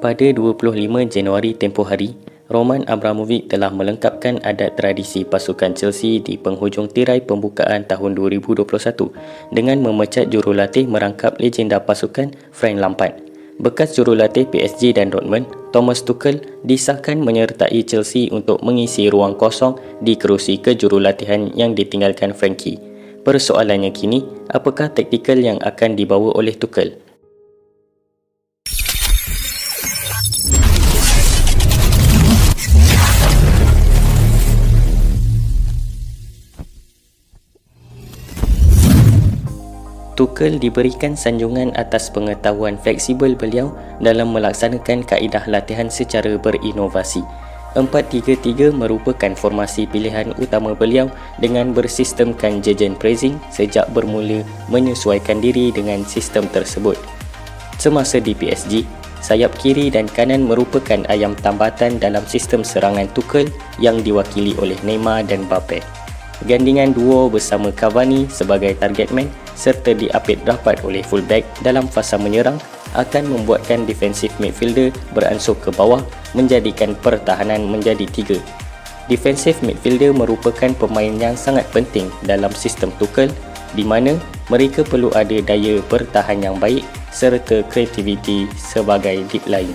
Pada 25 Januari tempoh hari, Roman Abramovich telah melengkapkan adat tradisi pasukan Chelsea di penghujung tirai pembukaan tahun 2021 dengan memecat jurulatih merangkap legenda pasukan Frank Lampard. Bekas jurulatih PSG dan Dortmund, Thomas Tuchel disahkan menyertai Chelsea untuk mengisi ruang kosong di kerusi kejurulatihan yang ditinggalkan Frankie. Persoalannya kini, apakah taktikal yang akan dibawa oleh Tuchel? Tuchel diberikan sanjungan atas pengetahuan fleksibel beliau dalam melaksanakan kaedah latihan secara berinovasi. 4-3-3 merupakan formasi pilihan utama beliau dengan bersistemkan jejen pressing sejak bermula menyesuaikan diri dengan sistem tersebut. Semasa di PSG, sayap kiri dan kanan merupakan ayam tambatan dalam sistem serangan Tuchel yang diwakili oleh Neymar dan Mbappe. Gandingan duo bersama Cavani sebagai target man serta diapit rapat oleh fullback dalam fasa menyerang akan membuatkan defensive midfielder beransur ke bawah, menjadikan pertahanan menjadi 3. Defensive midfielder merupakan pemain yang sangat penting dalam sistem Tuchel di mana mereka perlu ada daya bertahan yang baik serta kreativiti sebagai deep line.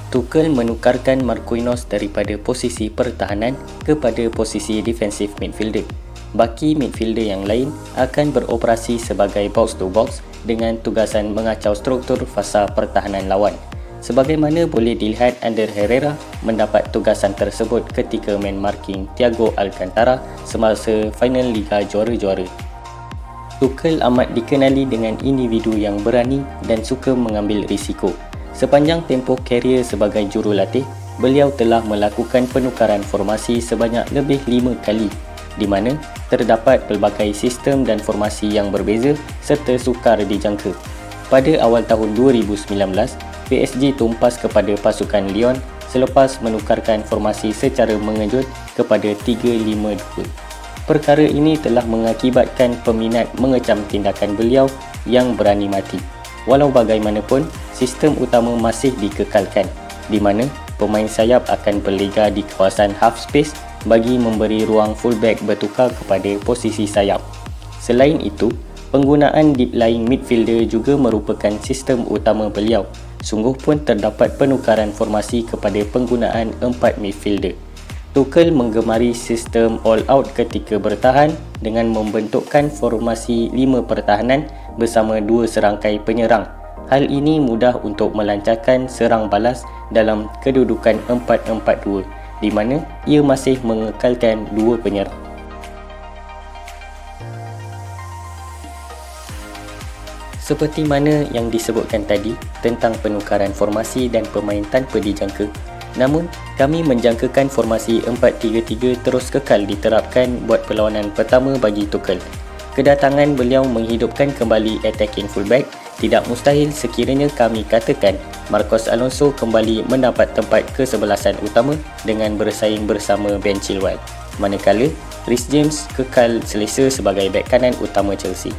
Tuchel menukarkan Marquinhos daripada posisi pertahanan kepada posisi defensive midfielder. Baki midfielder yang lain akan beroperasi sebagai box to box dengan tugasan mengacau struktur fasa pertahanan lawan. Sebagaimana boleh dilihat Ander Herrera mendapat tugasan tersebut ketika man marking Thiago Alcantara semasa final Liga Juara-Juara. Tuchel amat dikenali dengan individu yang berani dan suka mengambil risiko. Sepanjang tempoh karier sebagai jurulatih, beliau telah melakukan penukaran formasi sebanyak lebih 5 kali di mana terdapat pelbagai sistem dan formasi yang berbeza serta sukar dijangka. Pada awal tahun 2019, PSG tumpas kepada pasukan Lyon selepas menukarkan formasi secara mengejut kepada 3-5-2. Perkara ini telah mengakibatkan peminat mengecam tindakan beliau yang berani mati. Walau bagaimanapun, sistem utama masih dikekalkan, di mana pemain sayap akan berlega di kawasan half space bagi memberi ruang fullback bertukar kepada posisi sayap. Selain itu, penggunaan deep lying midfielder juga merupakan sistem utama beliau. Sungguh pun terdapat penukaran formasi kepada penggunaan 4 midfielder. Tuchel menggemari sistem all out ketika bertahan dengan membentukkan formasi 5 pertahanan bersama 2 serangkai penyerang. Hal ini mudah untuk melancarkan serang balas dalam kedudukan 4-4-2 di mana ia masih mengekalkan 2 penyerang. Seperti mana yang disebutkan tadi tentang penukaran formasi dan pemain tanpa dijangka, namun kami menjangkakan formasi 4-3-3 terus kekal diterapkan buat perlawanan pertama bagi Tuchel. Kedatangan beliau menghidupkan kembali attacking fullback tidak mustahil sekiranya kami katakan Marcos Alonso kembali mendapat tempat kesebelasan utama dengan bersaing bersama Ben Chilwell, manakala Reece James kekal selesa sebagai bek kanan utama Chelsea.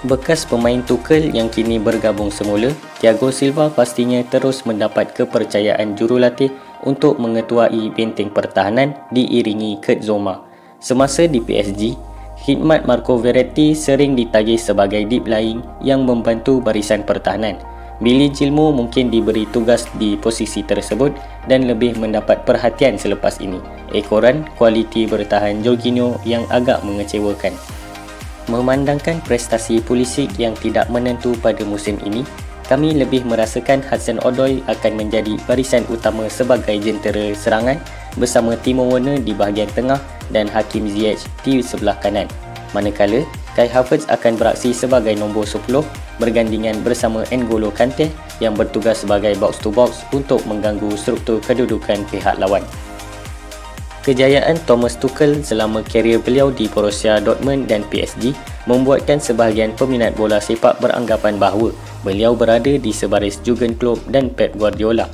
Bekas pemain Tuchel yang kini bergabung semula, Thiago Silva pastinya terus mendapat kepercayaan jurulatih untuk mengetuai benteng pertahanan diiringi Kurt Zouma. Semasa di PSG, khidmat Marco Verratti sering ditagih sebagai deep lying yang membantu barisan pertahanan. Billy Gilmour mungkin diberi tugas di posisi tersebut dan lebih mendapat perhatian selepas ini. Ekoran kualiti bertahan Jorginho yang agak mengecewakan. Memandangkan prestasi Pulisic yang tidak menentu pada musim ini, kami lebih merasakan Hudson-Odoi akan menjadi barisan utama sebagai jentera serangan bersama Timo Werner di bahagian tengah dan Hakim Ziyech di sebelah kanan. Manakala Kai Havertz akan beraksi sebagai nombor 10 bergandingan bersama N'Golo Kante yang bertugas sebagai box to box untuk mengganggu struktur kedudukan pihak lawan. Kejayaan Thomas Tuchel selama karier beliau di Borussia Dortmund dan PSG membuatkan sebahagian peminat bola sepak beranggapan bahawa beliau berada di sebaris Jurgen Klopp dan Pep Guardiola.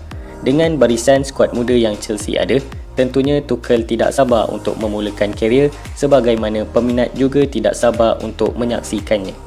Dengan barisan skuad muda yang Chelsea ada, tentunya Tuchel tidak sabar untuk memulakan karier sebagaimana peminat juga tidak sabar untuk menyaksikannya.